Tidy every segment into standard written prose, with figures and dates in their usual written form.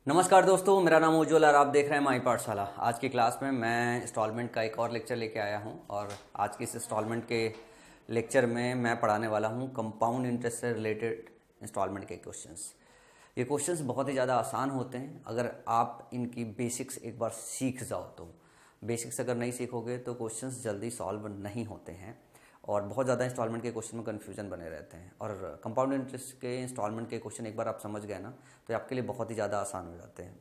नमस्कार दोस्तों, मेरा नाम उज्ज्वल और आप देख रहे हैं माई पाठशाला। आज की क्लास में मैं इंस्टॉलमेंट का एक और लेक्चर लेके आया हूं और आज की इस इंस्टॉलमेंट के लेक्चर में मैं पढ़ाने वाला हूं कंपाउंड इंटरेस्ट से रिलेटेड इंस्टॉलमेंट के क्वेश्चंस। ये क्वेश्चंस बहुत ही ज़्यादा आसान होते हैं अगर आप इनकी बेसिक्स एक बार सीख जाओ तो। बेसिक्स अगर नहीं सीखोगे तो क्वेश्चंस जल्दी सॉल्व नहीं होते हैं और बहुत ज़्यादा इंस्टॉलमेंट के क्वेश्चन में कन्फ्यूजन बने रहते हैं। और कंपाउंड इंटरेस्ट के इंस्टॉलमेंट के क्वेश्चन एक बार आप समझ गए ना तो आपके लिए बहुत ही ज़्यादा आसान हो जाते हैं।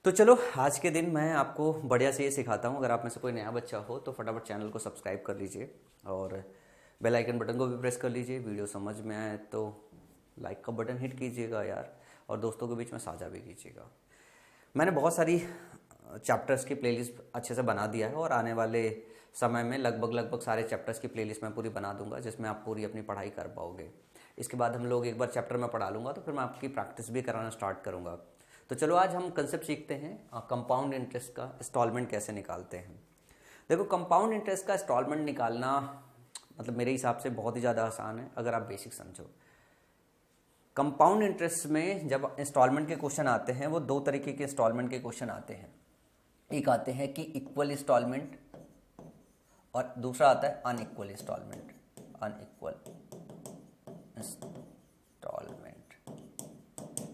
तो चलो आज के दिन मैं आपको बढ़िया से ये सिखाता हूँ। अगर आप में से कोई नया बच्चा हो तो फटाफट चैनल को सब्सक्राइब कर लीजिए और बेल आइकन बटन को भी प्रेस कर लीजिए। वीडियो समझ में आए तो लाइक का बटन हिट कीजिएगा यार, और दोस्तों के बीच में साझा भी कीजिएगा। मैंने बहुत सारी चैप्टर्स की प्लेलिस्ट अच्छे से बना दिया है और आने वाले समय में लगभग सारे चैप्टर्स की प्लेलिस्ट मैं पूरी बना दूंगा जिसमें आप पूरी अपनी पढ़ाई कर पाओगे। इसके बाद हम लोग एक बार चैप्टर में पढ़ा लूँगा तो फिर मैं आपकी प्रैक्टिस भी कराना स्टार्ट करूँगा। तो चलो आज हम कंसेप्ट सीखते हैं कंपाउंड इंटरेस्ट का इंस्टॉलमेंट कैसे निकालते हैं। देखो, कंपाउंड इंटरेस्ट का इंस्टॉलमेंट निकालना मतलब मेरे हिसाब से बहुत ही ज़्यादा आसान है अगर आप बेसिक समझो। कंपाउंड इंटरेस्ट में जब इंस्टॉलमेंट के क्वेश्चन आते हैं वो दो तरीके के इंस्टॉलमेंट के क्वेश्चन आते हैं। एक आते हैं कि इक्वल इंस्टॉलमेंट और दूसरा आता है अनइक्वल इंस्टॉलमेंट। Unequal instalment.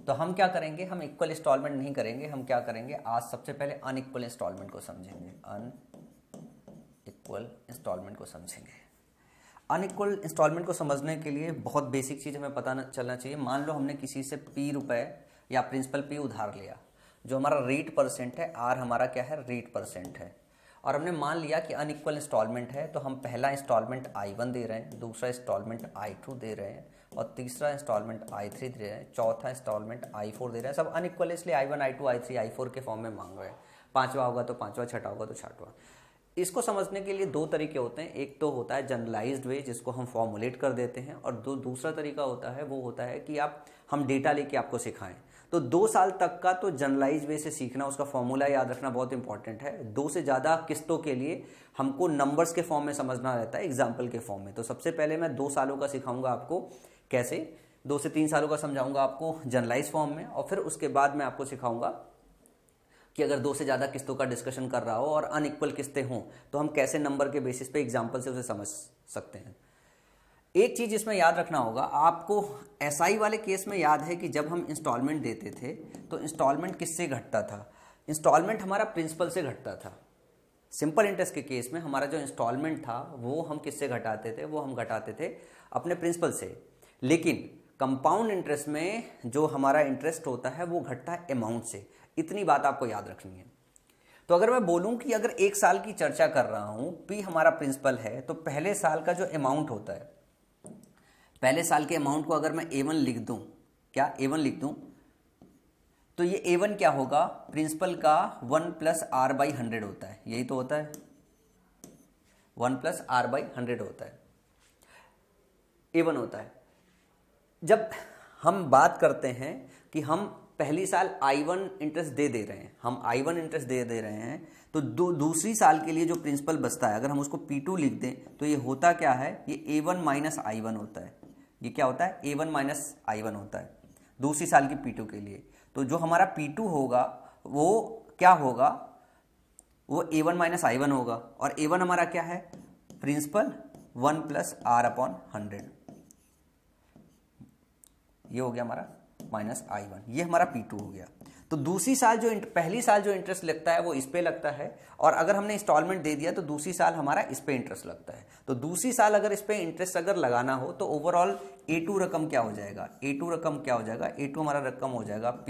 तो हम क्या करेंगे, हम इक्वल इंस्टॉलमेंट नहीं करेंगे। हम क्या करेंगे, आज सबसे पहले अनइक्वल इंस्टॉलमेंट को समझेंगे। अनइक्वल इंस्टॉलमेंट को समझेंगे। अनइक्वल इंस्टॉलमेंट को समझने के लिए बहुत बेसिक चीज़ हमें पता चलना चाहिए। मान लो हमने किसी से P रुपए या प्रिंसिपल P उधार लिया, जो हमारा रेट परसेंट है, R हमारा क्या है, रेट परसेंट है, और हमने मान लिया कि अनइक्वल इंस्टॉलमेंट है। तो हम पहला इंस्टॉलमेंट I1 दे रहे हैं, दूसरा इंस्टॉलमेंट I2 दे रहे हैं और तीसरा इंस्टॉलमेंट I3 दे रहे हैं, चौथा इंस्टॉलमेंट I4 दे रहे हैं। सब अनइक्वल इसलिए I1 I2 I3 I4 के फॉर्म में मांग रहे हैं। पांचवा होगा तो पांचवा, छठा होगा तो छठवा। इसको समझने के लिए दो तरीके होते हैं। एक तो होता है जनरलाइज्ड वे जिसको हम फॉर्मुलेट कर देते हैं, और दूसरा तरीका होता है वो होता है कि हम डेटा लेके आपको सिखाएं। तो 2 साल तक का तो जनरलाइज वे से सीखना, उसका फॉर्मूला याद रखना बहुत इंपॉर्टेंट है। 2 से ज़्यादा किस्तों के लिए हमको नंबर्स के फॉर्म में समझना रहता है, एग्जाम्पल के फॉर्म में। तो सबसे पहले मैं 2 सालों का सिखाऊंगा आपको कैसे, 2 से 3 सालों का समझाऊंगा आपको जनरलाइज फॉर्म में, और फिर उसके बाद मैं आपको सिखाऊंगा कि अगर 2 से ज़्यादा किस्तों का डिस्कशन कर रहा हो और अनइक्वल किस्तें हों तो हम कैसे नंबर के बेसिस पे एग्जाम्पल से उसे समझ सकते हैं। एक चीज़ इसमें याद रखना होगा आपको, एसआई वाले केस में याद है कि जब हम इंस्टॉलमेंट देते थे तो इंस्टॉलमेंट किससे घटता था, इंस्टॉलमेंट हमारा प्रिंसिपल से घटता था। सिंपल इंटरेस्ट के केस में हमारा जो इंस्टॉलमेंट था वो हम किससे घटाते थे, वो हम घटाते थे अपने प्रिंसिपल से। लेकिन कंपाउंड इंटरेस्ट में जो हमारा इंटरेस्ट होता है वो घटता है अमाउंट से। इतनी बात आपको याद रखनी है। तो अगर मैं बोलूं कि अगर 1 साल की चर्चा कर रहा हूं, P हमारा प्रिंसिपल है, तो पहले साल का जो अमाउंट होता है, पहले साल के अमाउंट को अगर मैं A1 लिख दूं, क्या A1 लिख दूं, तो ये A1 क्या होगा, प्रिंसिपल का 1 + R/100 होता है। यही तो होता है, 1 + R/100 होता है, A1 होता है। जब हम बात करते हैं कि हम पहली साल I1 इंटरेस्ट दे रहे हैं, हम I1 इंटरेस्ट दे रहे हैं, तो दूसरी साल के लिए जो प्रिंसिपल बचता है अगर हम उसको P2 लिख दें तो ये होता क्या है, ये A1 - I1 होता है। ये क्या होता है, A1 - I1 होता है दूसरी साल की P2 के लिए। तो जो हमारा P2 होगा वो क्या होगा, वो A1 - I1 होगा, और A1 हमारा क्या है, प्रिंसिपल 1 + R/100। ये हो गया हमारा -I1, ये हमारा P2 हो गया। तो दूसरी साल जो पहली साल जो इंटरेस्ट लगता है वो इस पे लगता है, और अगर हमने इंस्टॉलमेंट दे दिया तो दूसरी साल हमारा इस पे इंटरेस्ट लगता है। तो दूसरी साल अगर इस पे इंटरेस्ट अगर लगाना हो तो ओवरऑल A2 रकम क्या हो जाएगा, A2 रकम क्या हो जाएगा, A2 हमारा रकम हो जाएगा P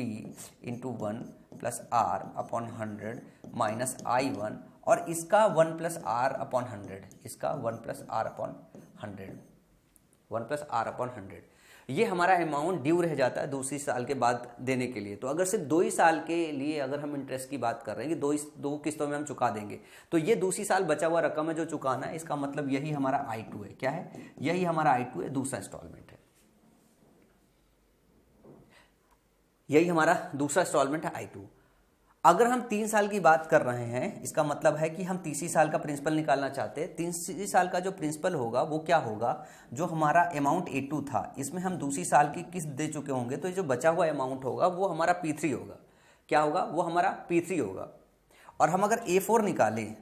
× 1 + R/100 -I1, और इसका 1 + R/100, इसका 1 + R/100, 1 + R/100। ये हमारा अमाउंट ड्यू रह जाता है दूसरी साल के बाद देने के लिए। तो अगर सिर्फ 2 ही साल के लिए अगर हम इंटरेस्ट की बात कर रहे हैं कि दो किस्तों में हम चुका देंगे, तो ये दूसरी साल बचा हुआ रकम है जो चुकाना है। इसका मतलब यही हमारा I2 है। क्या है, यही हमारा I2 है, दूसरा इंस्टॉलमेंट है, यही हमारा दूसरा इंस्टॉलमेंट है I2। अगर हम 3 साल की बात कर रहे हैं, इसका मतलब है कि हम तीसरी साल का प्रिंसिपल निकालना चाहते हैं। तीसरी साल का जो प्रिंसिपल होगा वो क्या होगा, जो हमारा अमाउंट A2 था इसमें हम दूसरी साल की किस्त दे चुके होंगे, तो ये जो बचा हुआ अमाउंट होगा वो हमारा P3 होगा। क्या होगा, वो हमारा P3 होगा। और हम अगर A4 निकालें,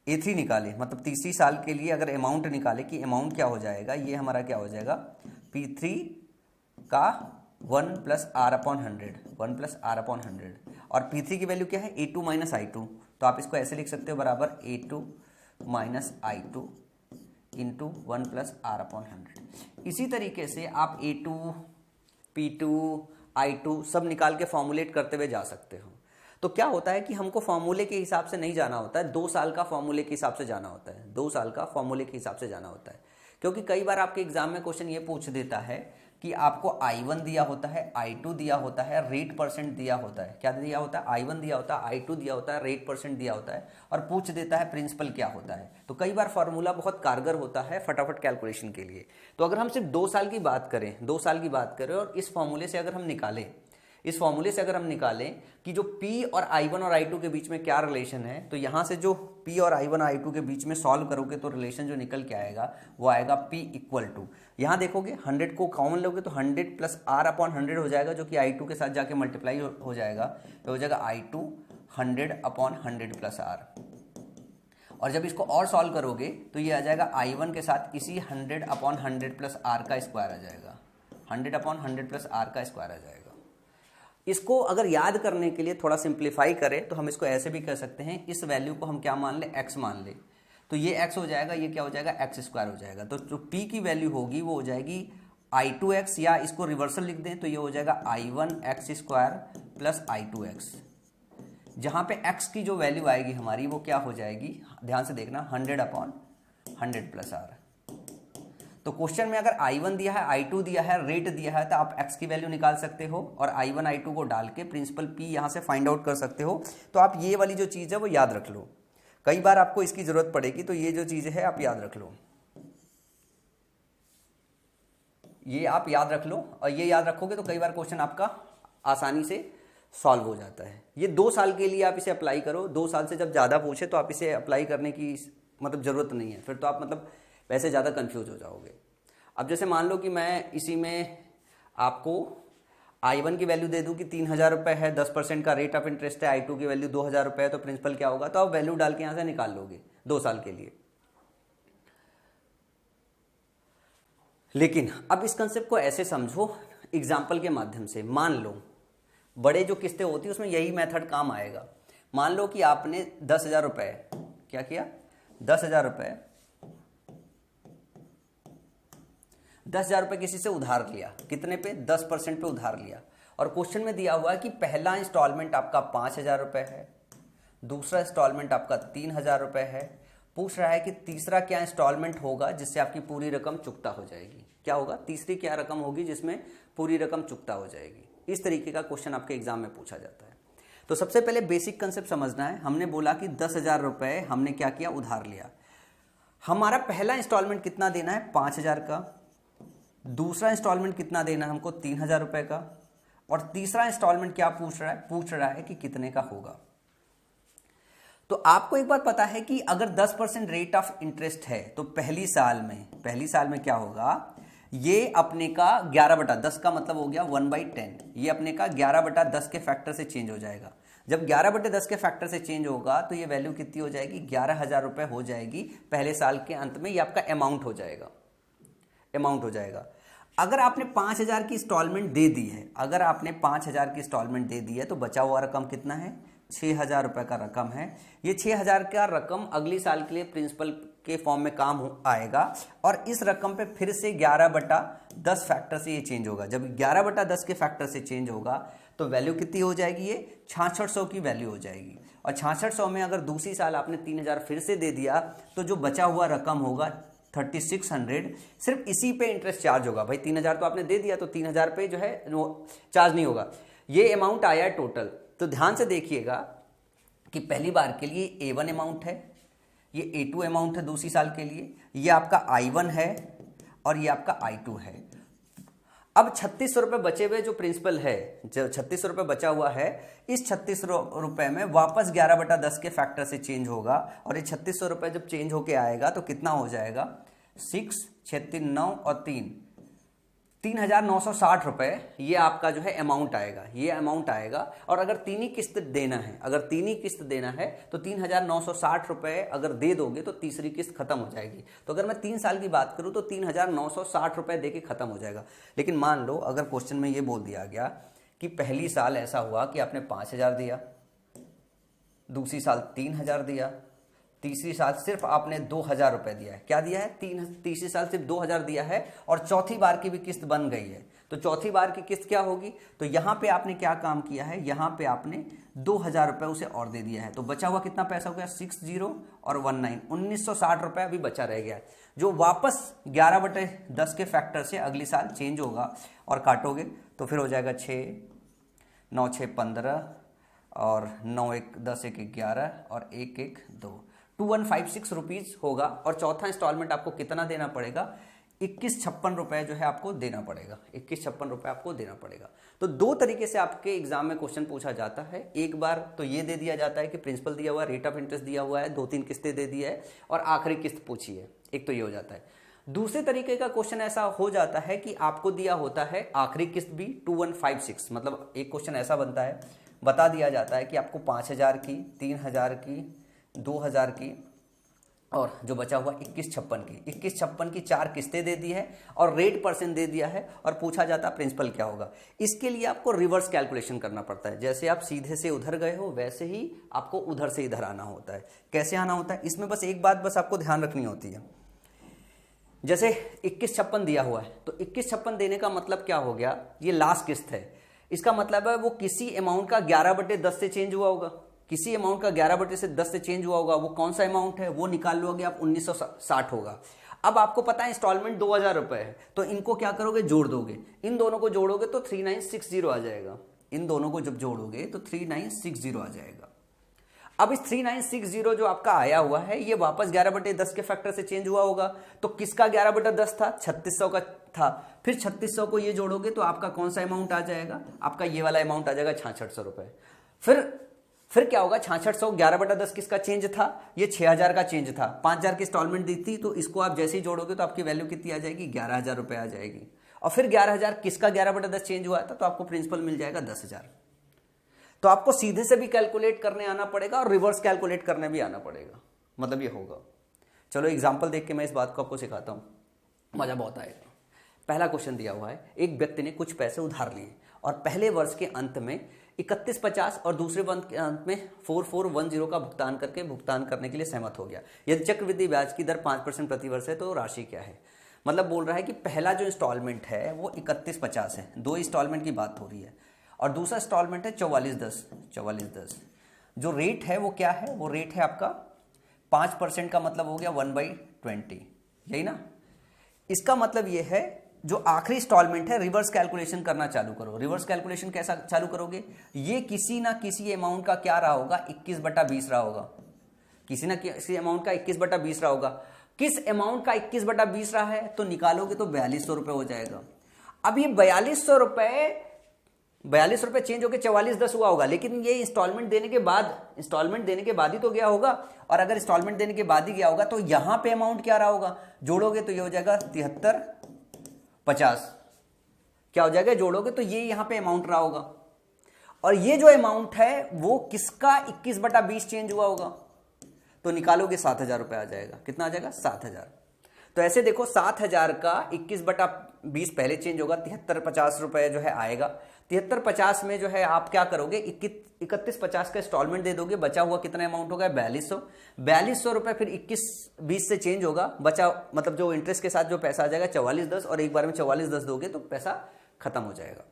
A3 निकालें, मतलब तीसरी साल के लिए अगर अमाउंट निकाले कि अमाउंट क्या हो जाएगा, ये हमारा क्या हो जाएगा, P3 का 1 + R/100, 1 + R/100। और P3 की वैल्यू क्या है, A2 - I2, तो आप इसको ऐसे लिख सकते हो, बराबर A2 - I2 इंटू 1 + R/100। इसी तरीके से आप A2, P2, I2 सब निकाल के फॉर्मुलेट करते हुए जा सकते हो। तो क्या होता है कि हमको फॉर्मूले के हिसाब से नहीं जाना होता है, 2 साल का फॉर्मूले के हिसाब से जाना होता है, 2 साल का फॉर्मूले के हिसाब से जाना होता है। क्योंकि कई बार आपके एग्जाम में क्वेश्चन ये पूछ देता है कि आपको I1 दिया होता है, I2 दिया होता है, रेट परसेंट दिया होता है। क्या दिया होता है, I1 दिया होता है, I2 दिया होता है, रेट परसेंट दिया होता है, और पूछ देता है प्रिंसिपल क्या होता है। तो कई बार फार्मूला बहुत कारगर होता है फटाफट कैलकुलेशन के लिए। तो अगर हम सिर्फ 2 साल की बात करें, 2 साल की बात करें और इस फॉर्मूले से अगर हम निकालें, इस फॉर्मूले से अगर हम निकालें कि जो P और I1 और I2 के बीच में क्या रिलेशन है, तो यहां से जो P और I1 और I2 के बीच में सॉल्व करोगे तो रिलेशन जो निकल के आएगा वो आएगा P = यहां देखोगे 100 को कॉमन लोगे तो 100 + R/100 हो जाएगा, जो कि I2 के साथ जाके मल्टीप्लाई हो जाएगा, तो हो जाएगा I2 100/100 + R। और जब इसको और सॉल्व करोगे तो ये आ जाएगा I1 के साथ इसी 100/100 + R का स्क्वायर आ जाएगा, 100/100 + R का स्क्वायर आ जाएगा। इसको अगर याद करने के लिए थोड़ा सिंप्लीफाई करें तो हम इसको ऐसे भी कर सकते हैं, इस वैल्यू को हम क्या मान ले, x मान ले, तो ये x हो जाएगा, ये क्या हो जाएगा, x² हो जाएगा। तो जो p की वैल्यू होगी वो हो जाएगी I2x, या इसको रिवर्सल लिख दें तो ये हो जाएगा I1x² + I2x। जहां पे x की जो वैल्यू आएगी हमारी वो क्या हो जाएगी, ध्यान से देखना, 100/100 + R। तो क्वेश्चन में अगर I1 दिया है, I2 दिया है, रेट दिया है, तो आप x की वैल्यू निकाल सकते हो और I1 I2 को डाल के प्रिंसिपल P यहां से फाइंड आउट कर सकते हो। तो आप ये वाली जो चीज़ है वो याद रख लो, कई बार आपको इसकी जरूरत पड़ेगी, तो ये जो चीज़ है आप याद रख लो, ये आप याद रख लो, और ये याद रखोगे तो कई बार क्वेश्चन आपका आसानी से सॉल्व हो जाता है। ये 2 साल के लिए आप इसे अप्लाई करो, 2 साल से जब ज़्यादा पूछे तो आप इसे अप्लाई करने की मतलब ज़रूरत नहीं है, फिर तो आप मतलब वैसे ज़्यादा कंफ्यूज हो जाओगे। अब जैसे मान लो कि मैं इसी में आपको I1 की वैल्यू दे दूं कि 3000 रुपये है, 10% का रेट ऑफ इंटरेस्ट है, I2 की वैल्यू 2000 रुपये है, तो प्रिंसिपल क्या होगा, तो आप वैल्यू डाल के यहाँ से निकाल लोगे 2 साल के लिए। लेकिन अब इस कंसेप्ट को ऐसे समझो एग्जाम्पल के माध्यम से। मान लो बड़े जो किस्तें होती है उसमें यही मेथड काम आएगा। मान लो कि आपने 10,000 रुपये क्या किया, 10,000 रुपये 10,000 रुपये किसी से उधार लिया, कितने पे, 10% पे उधार लिया। और क्वेश्चन में दिया हुआ है कि पहला इंस्टॉलमेंट आपका 5,000 रुपये है, दूसरा इंस्टॉलमेंट आपका 3,000 रुपये है। पूछ रहा है कि तीसरा क्या इंस्टॉलमेंट होगा जिससे आपकी पूरी रकम चुकता हो जाएगी, क्या होगा, तीसरी क्या रकम होगी जिसमें पूरी रकम चुकता हो जाएगी। इस तरीके का क्वेश्चन आपके एग्जाम में पूछा जाता है। तो सबसे पहले बेसिक कंसेप्ट समझना है। हमने बोला कि 10,000 रुपये हमने क्या किया, उधार लिया। हमारा पहला इंस्टॉलमेंट कितना देना है, 5,000 का, दूसरा इंस्टॉलमेंट कितना देना है हमको, 3,000 रुपये का, और तीसरा इंस्टॉलमेंट क्या पूछ रहा है कि कितने का होगा। तो आपको एक बात पता है कि अगर 10% रेट ऑफ इंटरेस्ट है तो पहली साल में क्या होगा, ये अपने का 11/10 का मतलब हो गया 1/10, ये अपने का 11/10 के फैक्टर से चेंज हो जाएगा। जब 11/10 के फैक्टर से चेंज होगा तो ये वैल्यू कितनी हो जाएगी, 11,000 रुपये हो जाएगी पहले साल के अंत में। ये आपका अमाउंट हो जाएगा, अगर आपने 5,000 की इंस्टॉलमेंट दे दी है, अगर आपने 5,000 की इंस्टॉलमेंट दे दी है तो बचा हुआ रकम कितना है, 6,000 रुपये का रकम है। ये 6,000 का रकम अगली साल के लिए प्रिंसिपल के फॉर्म में काम आएगा, और इस रकम पे फिर से 11/10 फैक्टर से ये चेंज होगा। जब 11/10 के फैक्टर से चेंज होगा तो वैल्यू कितनी हो जाएगी, ये 6600 की वैल्यू हो जाएगी। और 6600 में अगर दूसरी साल आपने 3,000 फिर से दे दिया तो जो बचा हुआ रकम होगा 3600, सिर्फ इसी पे इंटरेस्ट चार्ज होगा। भाई 3,000 तो आपने दे दिया तो 3,000 पे जो है वो चार्ज नहीं होगा। ये अमाउंट आया है टोटल। तो ध्यान से देखिएगा कि पहली बार के लिए A1 अमाउंट है, ये A2 अमाउंट है दूसरी साल के लिए, ये आपका I1 है और ये आपका I2 है। अब 3600 रुपये बचे हुए जो प्रिंसिपल है, जो 3600 रुपये बचा हुआ है, इस 3600 रुपये में वापस 11/10 के फैक्टर से चेंज होगा, और ये 3600 रुपये जब चेंज होके आएगा तो कितना हो जाएगा, 6 6 3 9 और 3 3,960 रुपये ये आपका जो है अमाउंट आएगा, ये अमाउंट आएगा। और अगर तीन ही किस्त देना है, अगर तीन ही किस्त देना है तो 3,960 रुपये अगर दे दोगे तो तीसरी किस्त खत्म हो जाएगी। तो अगर मैं 3 साल की बात करूं तो 3,960 रुपये दे के खत्म हो जाएगा। लेकिन मान लो अगर क्वेश्चन में ये बोल दिया गया कि पहली साल ऐसा हुआ कि आपने 5,000 दिया, दूसरी साल 3,000 दिया, तीसरी साल सिर्फ आपने 2,000 रुपये दिया है। क्या दिया है, तीसरी साल सिर्फ 2,000 दिया है, और चौथी बार की भी किस्त बन गई है। तो चौथी बार की किस्त क्या होगी, तो यहाँ पे आपने क्या काम किया है, यहाँ पे आपने 2,000 रुपये उसे और दे दिया है। तो बचा हुआ कितना पैसा हो गया, 60 और 19 1960 रुपये अभी बचा रह गया है, जो वापस 11/10 के फैक्टर से अगली साल चेंज होगा। और काटोगे तो फिर हो जाएगा 6 9 6 15 और 9 1 10 1 11 और 1 1 2 2156 रुपीज़ होगा। और चौथा इंस्टॉलमेंट आपको कितना देना पड़ेगा, 2156 रुपये जो है आपको देना पड़ेगा, 2156 रुपये आपको देना पड़ेगा। तो दो तरीके से आपके एग्जाम में क्वेश्चन पूछा जाता है। एक बार तो ये दे दिया जाता है कि प्रिंसिपल दिया हुआ है, रेट ऑफ इंटरेस्ट दिया हुआ है, 2-3 किस्तें दे दी है और आखिरी किस्त पूछी है, एक तो ये हो जाता है। दूसरे तरीके का क्वेश्चन ऐसा हो जाता है कि आपको दिया होता है आखिरी किस्त भी 2156, मतलब एक क्वेश्चन ऐसा बनता है, बता दिया जाता है कि आपको 5,000 की, 3,000 की, 2,000 की और जो बचा हुआ 2156 की, 2156 की 4 किस्तें दे दी है और रेट % दे दिया है, और पूछा जाता है प्रिंसिपल क्या होगा। इसके लिए आपको रिवर्स कैलकुलेशन करना पड़ता है। जैसे आप सीधे से उधर गए हो वैसे ही आपको उधर से इधर आना होता है। कैसे आना होता है, इसमें बस एक बात बस आपको ध्यान रखनी होती है। जैसे 2156 दिया हुआ है तो 2156 देने का मतलब क्या हो गया, ये लास्ट किस्त है, इसका मतलब है वो किसी अमाउंट का 11/10 से चेंज हुआ होगा, किसी अमाउंट का 11/10 से चेंज हुआ होगा। वो कौन सा अमाउंट है वो निकाल लोगे आप, 1960 होगा। अब आपको पता है इंस्टॉलमेंट 2,000 रुपये है, तो इनको क्या करोगे, जोड़ दोगे, इन दोनों को जोड़ोगे तो 3960 आ जाएगा। इन दोनों को जब जोड़ोगे तो 3960 आ जाएगा। अब इस 3960 जो आपका आया हुआ है ये वापस 11/10 के फैक्टर से चेंज हुआ होगा। तो किसका 11/10 था, 3600 का था। फिर 3600 को ये जोड़ोगे तो आपका कौन सा अमाउंट आ जाएगा, आपका ये वाला अमाउंट आ जाएगा 6600 रुपये। फिर क्या होगा, 6600 11/10 किसका चेंज था, ये 6,000 का चेंज था। 5,000 की इंस्टॉलमेंट दी थी, तो इसको आप जैसे ही जोड़ोगे तो आपकी वैल्यू कितनी आ जाएगी, 11,000 रुपये आ जाएगी। और फिर 11,000 किसका 11/10 चेंज हुआ था, तो आपको प्रिंसिपल मिल जाएगा 10,000। तो आपको सीधे से भी कैलकुलेट करने आना पड़ेगा और रिवर्स कैलकुलेट करने भी आना पड़ेगा, मतलब ये होगा। चलो एग्जाम्पल देख के मैं इस बात को आपको सिखाता हूँ, मजा बहुत आएगा। पहला क्वेश्चन दिया हुआ है, एक व्यक्ति ने कुछ पैसे उधार लिए और पहले वर्ष के अंत में 3150 और दूसरे वर्ष के अंत में 4410 का भुगतान करने के लिए सहमत हो गया। यदि चक्रवृद्धि ब्याज की दर 5% प्रतिवर्ष है तो राशि क्या है। मतलब बोल रहा है कि पहला जो इंस्टॉलमेंट है वो 3150 है, 2 इंस्टॉलमेंट की बात हो रही है, और दूसरा इंस्टॉलमेंट है 4410। जो रेट है वो क्या है, वो रेट है आपका 5% का, मतलब हो गया 1/20, यही ना। इसका मतलब ये है जो आखिरी इंस्टॉलमेंट है, रिवर्स कैलकुलेशन करना चालू करो। रिवर्स कैलकुलेशन कैसा चालू करोगे, ये किसी ना किसी अमाउंट का क्या रहा होगा, 21/20 रहा होगा, किसी ना किसी अमाउंट का 21/20 रहा होगा। किस अमाउंट का 21/20 रहा है, तो निकालोगे तो 4200 रुपये हो जाएगा। अब ये 4200 रुपये चेंज होकर 4410 हुआ होगा, लेकिन ये इंस्टॉलमेंट देने के बाद ही तो गया होगा। और अगर इंस्टॉलमेंट देने के बाद ही गया होगा तो यहां पे अमाउंट क्या रहा होगा, जोड़ोगे तो ये हो जाएगा 7350। क्या हो जाएगा, जोड़ोगे तो ये यहां पे अमाउंट रहा होगा, और ये जो अमाउंट है वो किसका 21/20 चेंज हुआ होगा, तो निकालोगे 7,000 रुपये आ जाएगा। कितना आ जाएगा, 7,000। तो ऐसे देखो 7,000 का 21/20 पहले चेंज होगा, 7350 रुपये जो है आएगा। 7350 में जो है आप क्या करोगे, 3150 का इंस्टॉलमेंट दे दोगे, बचा हुआ कितना अमाउंट होगा, 4200 रुपये। फिर 21/20 से चेंज होगा, बचा मतलब जो इंटरेस्ट के साथ जो पैसा आ जाएगा 4410, और एक बार में 4410 दोगे तो पैसा खत्म हो जाएगा।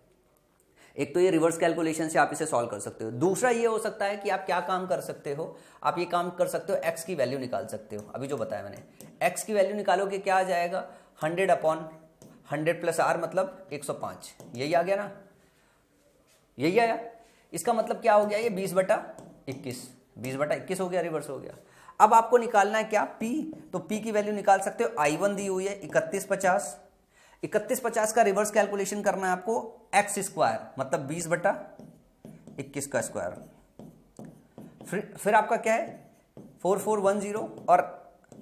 एक तो ये रिवर्स कैलकुलेशन से आप इसे सॉल्व कर सकते हो। दूसरा ये हो सकता है कि आप क्या काम कर सकते हो, आप ये काम कर सकते हो, एक्स की वैल्यू निकाल सकते हो। अभी जो बताया मैंने, एक्स की वैल्यू निकालोगे क्या आ जाएगा, 100/100 + r मतलब 105, यही आ गया ना, यही आया। इसका मतलब क्या हो गया, ये 20/21 हो गया, रिवर्स हो गया। अब आपको निकालना है क्या, P, तो P की वैल्यू निकाल सकते हो। I1 दी हुई है 3150, 3150 का रिवर्स कैलकुलेशन करना है आपको एक्स स्क्वायर मतलब 20/21 का स्क्वायर। फिर आपका क्या है 4410 और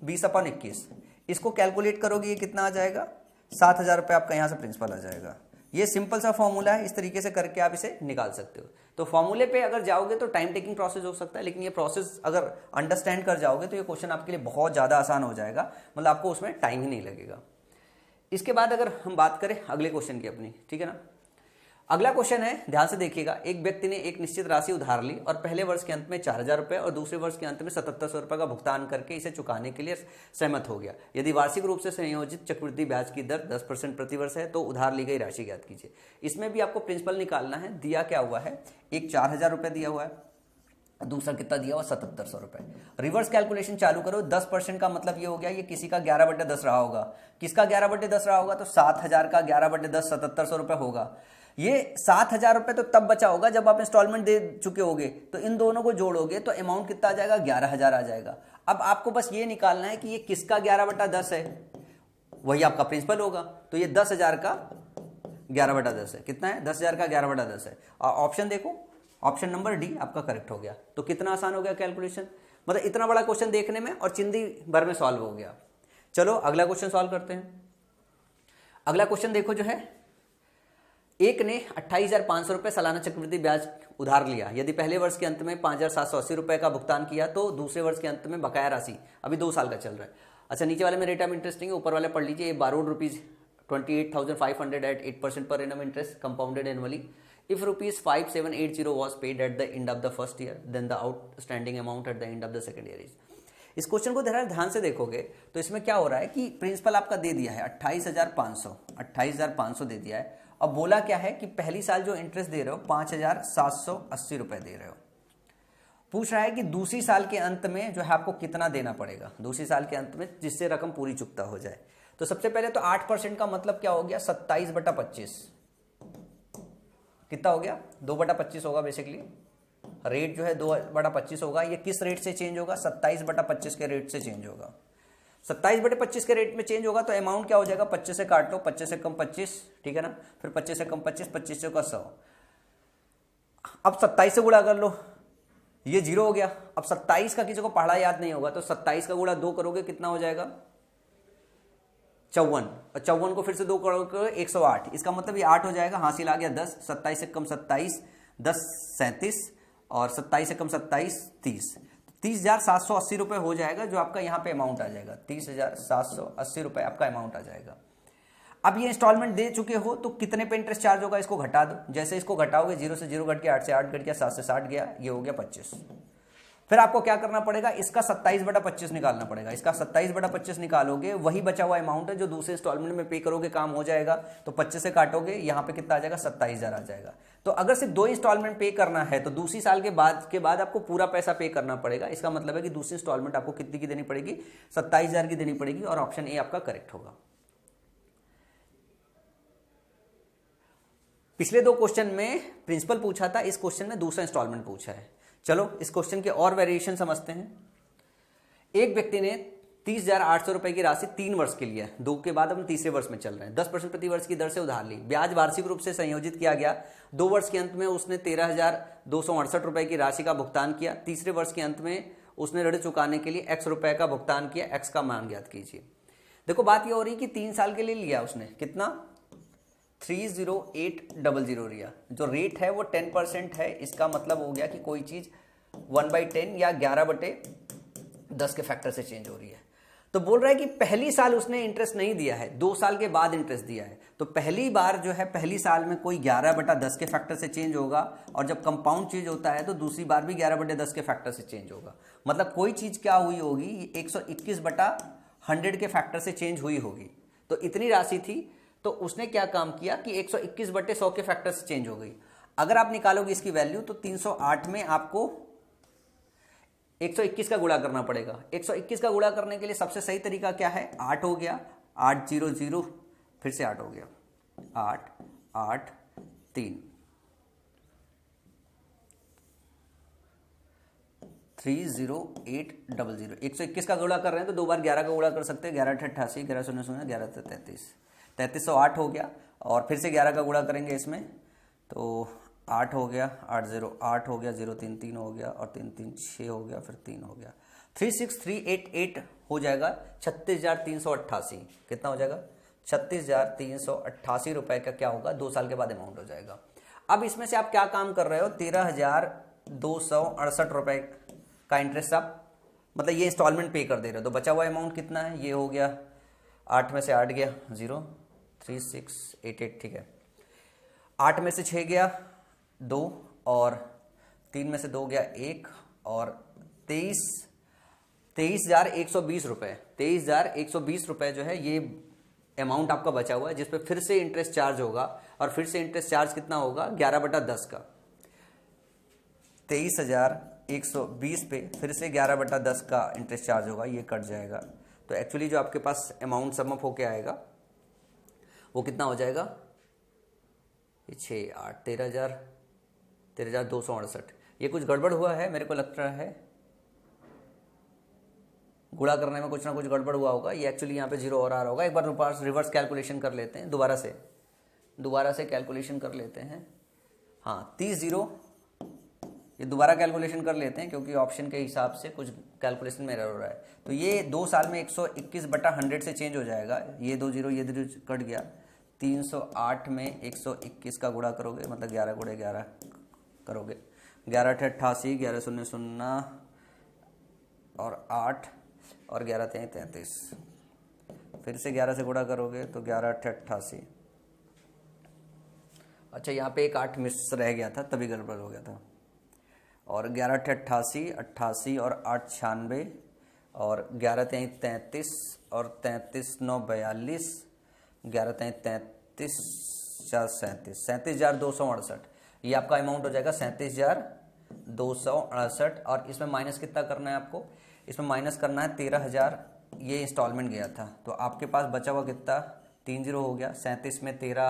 20/21, इसको कैलकुलेट करोगे ये कितना आ जाएगा 7000 रुपये आपका यहाँ से प्रिंसिपल आ जाएगा। ये सिंपल सा फॉर्मूला है, इस तरीके से करके आप इसे निकाल सकते हो। तो फॉर्मूले पे अगर जाओगे तो टाइम टेकिंग प्रोसेस हो सकता है, लेकिन ये प्रोसेस अगर अंडरस्टैंड कर जाओगे तो ये क्वेश्चन आपके लिए बहुत ज़्यादा आसान हो जाएगा, मतलब आपको उसमें टाइम ही नहीं लगेगा। इसके बाद अगर हम बात करें अगले क्वेश्चन की अपनी, ठीक है ना। अगला क्वेश्चन है, ध्यान से देखिएगा। एक व्यक्ति ने एक निश्चित राशि उधार ली और पहले वर्ष के अंत में 4000 रुपये और दूसरे वर्ष के अंत में 7700 रुपये का भुगतान करके इसे चुकाने के लिए सहमत हो गया। यदि वार्षिक रूप से संयोजित चक्रवृद्धि ब्याज की दर 10% प्रतिवर्ष है तो उधार ली गई राशि ज्ञात कीजिए। इसमें भी आपको प्रिंसिपल निकालना है। दिया क्या हुआ है, एक 4000 रुपये दिया हुआ है, दूसरा कितना दिया हुआ 7700 रुपये। रिवर्स कैलकुलेशन चालू करो। 10% का मतलब ये हो गया ये किसी का 11/10 रहा होगा। किसका 11/10 रहा होगा, तो 7000 का 11/10 7700 रुपये होगा। ये 7000 रुपये तो तब बचा होगा जब आप इंस्टॉलमेंट दे चुके होगे, तो इन दोनों को जोड़ोगे तो अमाउंट कितना आ जाएगा 11000 आ जाएगा। अब आपको बस ये निकालना है कि ये किसका 11/10 है, वही आपका प्रिंसिपल होगा। तो ये 10,000 का 11/10 है। कितना है 10,000 का 11/10 है। ऑप्शन देखो, ऑप्शन नंबर डी आपका करेक्ट हो गया। तो कितना आसान हो गया कैलकुलेशन, मतलब इतना बड़ा क्वेश्चन देखने में और चिंदी भर में सॉल्व हो गया। चलो अगला क्वेश्चन सॉल्व करते हैं। अगला क्वेश्चन देखो जो है, एक ने 28,500 रुपये सालाना चक्रवृद्धि ब्याज उधार लिया। यदि पहले वर्ष के अंत में 5,780 रुपये का भुगतान किया तो दूसरे वर्ष के अंत में बकाया राशि, अभी 2 साल का चल रहा है। अच्छा, नीचे वाले में रेट ऑफ इंटरेस्टिंग है, ऊपर वाले पढ़ लीजिए। ये ₹28,500 at 8% per annum interest compounded annually. If ₹5780 was paid at the end of the first year, then the outstanding amount at the end of the second year is। इस question को ध्यान से देखोगे तो इसमें क्या हो रहा है कि प्रिंसिपल आपका दे दिया है 28,500 दे दिया है। अब बोला क्या है कि पहली साल जो इंटरेस्ट दे रहे हो 5,780 रुपए दे रहे हो। पूछ रहा है कि दूसरी साल के अंत में जो है आपको कितना देना पड़ेगा, दूसरी साल के अंत में, जिससे रकम पूरी चुकता हो जाए। तो सबसे पहले तो 8% का मतलब क्या हो गया 27/25, कितना हो गया 2/25 होगा। बेसिकली रेट जो है 2/25 होगा। ये किस रेट से चेंज होगा, 27/25 के रेट से चेंज होगा। 27/25 के रेट में चेंज होगा तो अमाउंट क्या हो जाएगा, 25 से काट लो, 25 से कम 25, ठीक है ना। फिर 25 से कम 25, 25 से का 100। अब 27 से गुणा कर लो, ये 0 हो गया। अब 27 का किसी को पढ़ा याद नहीं होगा तो 27 का गुणा 2 करोगे कितना हो जाएगा 54, और 54 को फिर से 2 करोगे 108। इसका मतलब ये 8 हो जाएगा, हासिल आ गया 10। 27 से कम 27, 10 37, और 27 से कम 27 30। 30,780 रुपये हो जाएगा जो आपका यहाँ पे अमाउंट आ जाएगा। 30,780 रुपये आपका अमाउंट आ जाएगा। अब ये इंस्टॉलमेंट दे चुके हो तो कितने पे इंटरेस्ट चार्ज होगा, इसको घटा दो। जैसे इसको घटाओगे 0 से 0 घट गया, 8 से 8 घट गया, 7 से 60 गया, ये हो गया 25। फिर आपको क्या करना पड़ेगा, इसका 27/25 निकालना पड़ेगा। इसका 27/25 निकालोगे, वही बचा हुआ अमाउंट है जो दूसरे इंस्टॉलमेंट में पे करोगे, काम हो जाएगा। तो 25 से काटोगे, यहाँ पे कितना आ जाएगा 27,000 आ जाएगा। तो अगर सिर्फ 2 इंस्टॉलमेंट पे करना है तो दूसरी साल के बाद आपको पूरा पैसा पे करना पड़ेगा। इसका मतलब है कि दूसरी इंस्टॉलमेंट आपको कितनी की देनी पड़ेगी, 27,000 की देनी पड़ेगी, और ऑप्शन ए आपका करेक्ट होगा। पिछले 2 क्वेश्चन में प्रिंसिपल पूछा था, इस क्वेश्चन में दूसरा इंस्टॉलमेंट पूछा है। चलो इस क्वेश्चन के और वेरिएशन समझते हैं। एक व्यक्ति ने 30,800 रुपए की राशि 3 वर्ष के लिए, 2 के बाद हम तीसरे वर्ष में चल रहे हैं, 10% प्रति वर्ष की दर से उधार ली। ब्याज वार्षिक रूप से संयोजित किया गया। 2 वर्ष के अंत में उसने 13,268 रुपए की राशि का भुगतान किया। तीसरे वर्ष के अंत में उसने ऋण चुकाने के लिए x रुपए का भुगतान किया। x का मान ज्ञात कीजिए। देखो बात यह हो रही कि 3 साल के लिए लिया उसने, कितना 30800 लिया। जो रेट है वो 10% है। इसका मतलब हो गया कि कोई चीज 1/10 या 11/10 के फैक्टर से चेंज हो रही है। तो बोल रहा है कि पहली साल उसने इंटरेस्ट नहीं दिया है, 2 साल के बाद इंटरेस्ट दिया है। तो पहली बार जो है पहली साल में कोई 11/10 के फैक्टर से चेंज होगा, और जब कंपाउंड चेंज होता है तो दूसरी बार भी 11/10 के फैक्टर से चेंज होगा। मतलब कोई चीज क्या हुई होगी, 121/100 के फैक्टर से चेंज हुई होगी। तो इतनी राशि थी, तो उसने क्या काम किया कि 121/100 के फैक्टर से चेंज हो गई। अगर आप निकालोगे इसकी वैल्यू तो 308 में आपको 121 का गुणा करना पड़ेगा। 121 का गुणा करने के लिए सबसे सही तरीका क्या है, 8 हो गया, 800, फिर से 8 हो गया, 8 8 3 30800। 121 का गुणा कर रहे हैं तो 2 बार 11 का गुणा कर सकते हैं, 11 88, 11 00 11 33। 3308 हो गया, और फिर से 11 का गुणा करेंगे इसमें तो 8 हो गया, 808 हो गया, 033 हो गया, और 336 हो गया, फिर 3 हो गया, 36388 हो जाएगा 36,388। कितना हो जाएगा? 36,388 रुपए का क्या होगा, 2 साल के बाद अमाउंट हो जाएगा। अब इसमें से आप क्या काम कर रहे हो, 13,268 रुपए का इंटरेस्ट आप मतलब ये इंस्टॉलमेंट पे कर दे रहे हो। तो बचा हुआ अमाउंट कितना है, ये हो गया 8 में से 8 गया 0, 3688, ठीक है। 8 में से 6 गया 2, और 3 में से 2 गया 1, और 23,120 रुपये, 23,120 रुपये जो है ये अमाउंट आपका बचा हुआ है, जिस पे फिर से इंटरेस्ट चार्ज होगा, और फिर से इंटरेस्ट चार्ज कितना होगा, 11/10 का। 23,120 पे फिर से 11/10 का इंटरेस्ट चार्ज होगा, ये कट जाएगा। तो एक्चुअली जो आपके पास अमाउंट सम अप होके आएगा वो कितना हो जाएगा, ये 6, 8, 13,268। ये कुछ गड़बड़ हुआ है, मेरे को लगता है गुणा करने में कुछ ना कुछ गड़बड़ हुआ होगा। ये एक्चुअली यहाँ पे 0 और आ रहा होगा। एक बार रिवर्स कैलकुलेशन कर लेते हैं, दोबारा से कैलकुलेशन कर लेते हैं। हाँ, 30, ये दोबारा कैलकुलेशन कर लेते हैं क्योंकि ऑप्शन के हिसाब से कुछ कैलकुलेशन में एरर हो रहा है। तो ये 2 साल में 121/100 से चेंज हो जाएगा। ये 2 0 कट गया। 308 में 121 का गुणा करोगे, मतलब 11 × 11 करोगे, 11 × 88, 11 0 0 और 8, और 11 3 33। फिर से 11 से गुणा करोगे तो 11 8 88। अच्छा, यहाँ पे एक 8 मिस रह गया था, तभी गड़बड़ हो गया था। और 11 8 88, 88 और 8 96, और 11 3 33, और 33 9 42, 11 3 33 4 37, 37,268। ये आपका अमाउंट हो जाएगा 37,268। और इसमें माइनस कितना करना है आपको, इसमें माइनस करना है 13,000। ये इंस्टॉलमेंट गया था, तो आपके पास बचा हुआ कितना, 3 0 हो गया। 37 में 13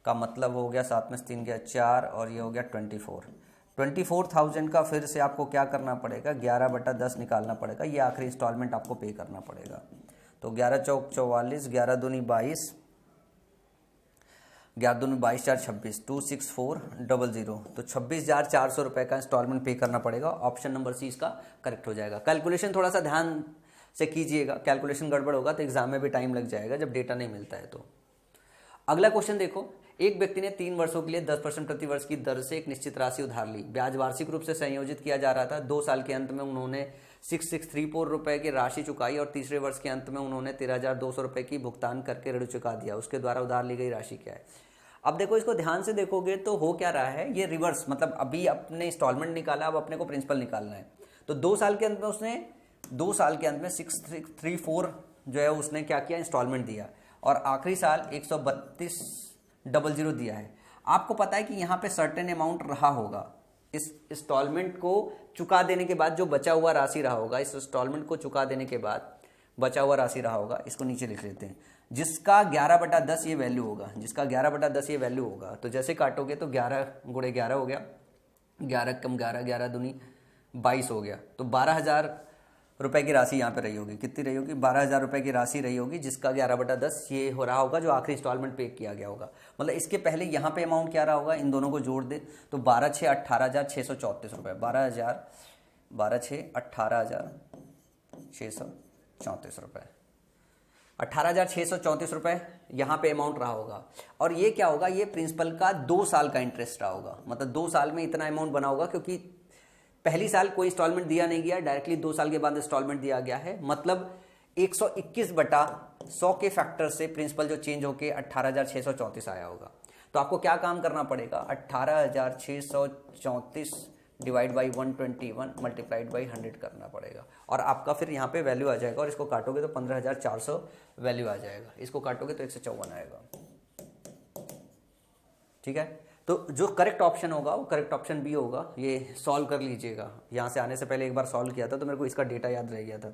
का मतलब हो गया, 7 में 3 गया 4, और ये हो गया 24,000 का। फिर से आपको क्या करना पड़ेगा, 11/10 निकालना पड़ेगा। ये आखिरी इंस्टॉलमेंट आपको पे करना पड़ेगा। तो 11 चौक 44, 11 दूनी 22, 11 दूनी 22, 4 26, 26400। तो 26,400 रुपये का इंस्टॉलमेंट पे करना पड़ेगा। ऑप्शन नंबर सी इसका करेक्ट हो जाएगा। कैलकुलेशन थोड़ा सा ध्यान से कीजिएगा, कैलकुलेशन गड़बड़ होगा तो एग्जाम में भी टाइम लग जाएगा जब डेटा नहीं मिलता है। तो अगला क्वेश्चन देखो, एक व्यक्ति ने 3 वर्षों के लिए 10% प्रति वर्ष की दर से एक निश्चित राशि उधार ली। ब्याज वार्षिक रूप से संयोजित किया जा रहा था। 2 साल के अंत में उन्होंने 6634 रुपए की राशि चुकाई, और तीसरे वर्ष के अंत में उन्होंने 13,200 रुपए की भुगतान करके ऋण चुका दिया। उसके द्वारा उधार ली गई राशि क्या है। अब देखो, इसको ध्यान से देखोगे तो हो क्या रहा है, ये रिवर्स, मतलब अभी अपने इंस्टॉलमेंट निकाला, अब अपने को प्रिंसिपल निकालना है। तो 2 साल के अंत में उसने 6334 जो है उसने क्या किया, इंस्टॉलमेंट दिया, और आखिरी साल 132,000 दिया है। आपको पता है कि यहाँ पे सर्टेन अमाउंट रहा होगा, इस इंस्टॉलमेंट को चुका देने के बाद जो बचा हुआ राशि रहा होगा, इस इंस्टॉलमेंट को चुका देने के बाद बचा हुआ राशि रहा होगा, इसको नीचे लिख लेते हैं, जिसका 11/10 ये वैल्यू होगा, जिसका 11/10 ये वैल्यू होगा। तो जैसे काटोगे तो 11 × 11 हो गया, 11 कम 11, 11 दूनी 22 हो गया। तो 12,000 रुपए की राशि यहाँ पे रही होगी। कितनी रही होगी, 12,000 रुपए की राशि रही होगी, जिसका 11/10 ये हो रहा होगा, जो आखिरी इंस्टॉलमेंट पे किया गया होगा। मतलब इसके पहले यहाँ पे अमाउंट क्या रहा होगा, इन दोनों को जोड़ दे तो 12 6 18,634 रुपये, 12 6 18,634 रुपये, 18,634 रुपये यहाँ पे अमाउंट रहा होगा। और ये क्या होगा, ये प्रिंसिपल का 2 साल का इंटरेस्ट रहा होगा। मतलब 2 साल में इतना अमाउंट बना होगा, क्योंकि पहली साल कोई इंस्टॉलमेंट दिया नहीं गया, डायरेक्टली 2 साल के बाद इंस्टॉलमेंट दिया गया है। मतलब 121/100 के फैक्टर से प्रिंसिपल जो चेंज होके 18,634 आया होगा। तो आपको क्या काम करना पड़ेगा, 18,634 डिवाइड बाई 121 मल्टीप्लाइड बाई 100 करना पड़ेगा, और आपका फिर यहाँ पे वैल्यू आ जाएगा। और इसको काटोगे तो 15,400 वैल्यू आ जाएगा, इसको काटोगे तो 154 आएगा। ठीक है, तो जो करेक्ट ऑप्शन होगा वो करेक्ट ऑप्शन बी होगा। ये सॉल्व कर लीजिएगा, यहाँ से आने से पहले एक बार सॉल्व किया था तो मेरे को इसका डेटा याद रह गया था।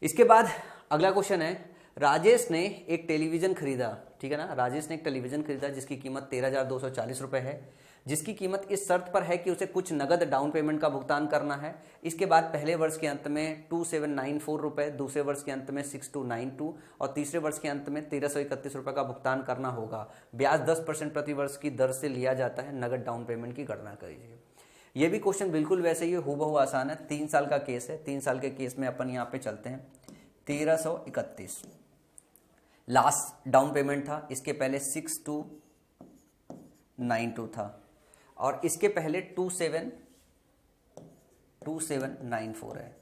इसके बाद अगला क्वेश्चन है, राजेश ने एक टेलीविजन खरीदा। ठीक है ना, राजेश ने एक टेलीविजन खरीदा जिसकी कीमत 13,240 रुपये है। जिसकी कीमत इस शर्त पर है कि उसे कुछ नगद डाउन पेमेंट का भुगतान करना है। इसके बाद पहले वर्ष के अंत में 2794 रुपये, दूसरे वर्ष के अंत में 6292 और तीसरे वर्ष के अंत में 1331 रुपये का भुगतान करना होगा। ब्याज 10% प्रति वर्ष की दर से लिया जाता है। नगद डाउन पेमेंट की गणना करिए। ये भी क्वेश्चन बिल्कुल वैसे ही हूबहू आसान है। 3 साल का केस है। 3 साल के केस में अपन यहाँ पे चलते हैं। 1331 लास्ट डाउन पेमेंट था। इसके पहले 6292 था और इसके पहले 2794 है।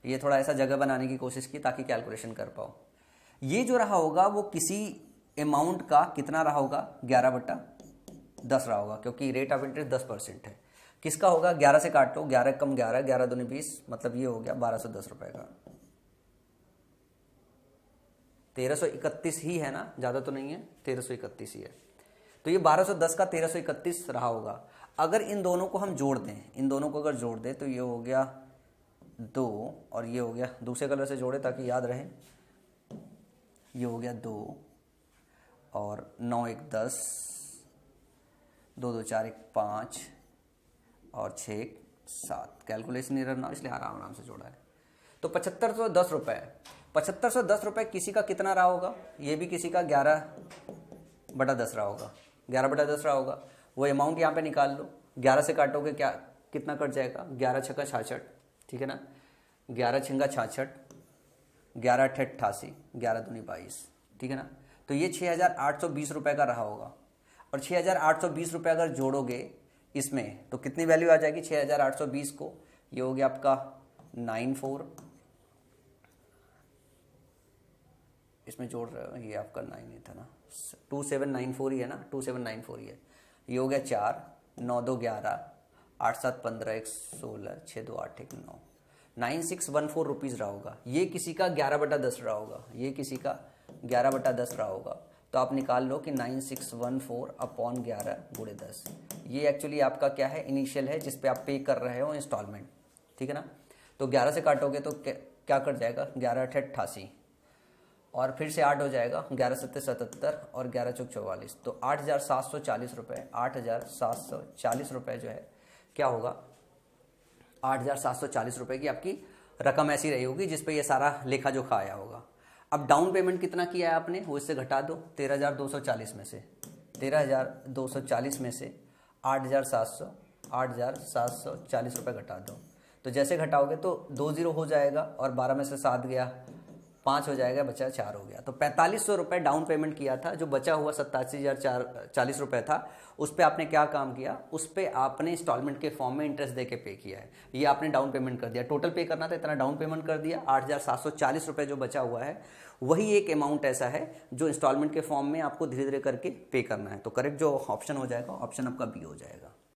ये थोड़ा ऐसा जगह बनाने की कोशिश की ताकि कैलकुलेशन कर पाओ। ये जो रहा होगा वो किसी अमाउंट का कितना रहा होगा, 11/10 रहा होगा, क्योंकि रेट ऑफ इंटरेस्ट 10% है। किसका होगा, 11 से काट लो, 11 कम 11, 11 दूनी 20, मतलब ये हो गया 1210 रुपए का। 1331 ही है ना, ज़्यादा तो नहीं है, 1331 ही है। तो ये 1210 का 1331 रहा होगा। अगर इन दोनों को हम जोड़ दें, इन दोनों को अगर जोड़ दें तो ये हो गया 2 और ये हो गया, दूसरे कलर से जोड़े ताकि याद रहे, ये हो गया 2 और 9 1 10, 2 2 4 1 5 और 6 1 7। कैलकुलेशन एरर ना, इसलिए आराम आराम से जोड़ा है। तो 7510 रुपये, 7510 रुपये किसी का कितना रहा होगा, ये भी किसी का 11/10 रहा होगा, 11/10 रहा होगा। वो अमाउंट यहाँ पे निकाल लो, 11 से काटोगे क्या, कितना कट जाएगा, 11 छक्का 66, ठीक है ना, 11 छिंगा 66, 11 अट्ठे 88, 11 दूनी 22, ठीक है ना। तो ये 6820 रुपये का रहा होगा। और 6820 रुपये अगर जोड़ोगे इसमें तो कितनी वैल्यू आ जाएगी 6820 को, ये हो गया आपका 94, इसमें जोड़ रहे हो, ये आपका 9 नहीं था ना, 2794 ही है ना, 2794 ही है। ये हो गया 4, 9 2 11, 8 7 15, 1 16, 6 2 8 1 9, 9614 रुपीज़ रहा होगा। ये किसी का 11/10 रहा होगा, ये किसी का 11/10 रहा होगा। तो आप निकाल लो कि 9614/11 × 10, ये एक्चुअली आपका क्या है, इनिशियल है जिस पे आप पे कर रहे हो इंस्टॉलमेंट, ठीक है ना। तो 11 से काटोगे तो क्या कट जाएगा, 11 अट्ठे 88 और फिर से 8 हो जाएगा, 11 सत्ते 77 और 11 चौक 44, तो 8740 रुपये, 8740 रुपये जो है क्या होगा, 8740 रुपये की आपकी रकम ऐसी रही होगी जिस पे ये सारा लेखा जोखा आया होगा। अब डाउन पेमेंट कितना किया है आपने, वो इससे घटा दो, 13240 में से 13240 में से 8740 रुपये घटा दो। तो जैसे घटाओगे तो 2 0 हो जाएगा और 12 में से 7 गया, 5 हो जाएगा, बचा 4 हो गया। तो 4500 रुपये डाउन पेमेंट किया था, जो बचा हुआ 87,040 रुपये था, उस पर आपने क्या काम किया, उस पर आपने इंस्टॉलमेंट के फॉर्म में इंटरेस्ट दे के पे किया है। ये आपने डाउन पेमेंट कर दिया, टोटल पे करना था इतना डाउन पेमेंट कर दिया। 8740 रुपये जो बचा हुआ है वही एक अमाउंट ऐसा है जो इंस्टॉलमेंट के फॉर्म में आपको धीरे धीरे करके पे करना है। तो करेक्ट जो ऑप्शन हो जाएगा, ऑप्शन आपका बी हो जाएगा।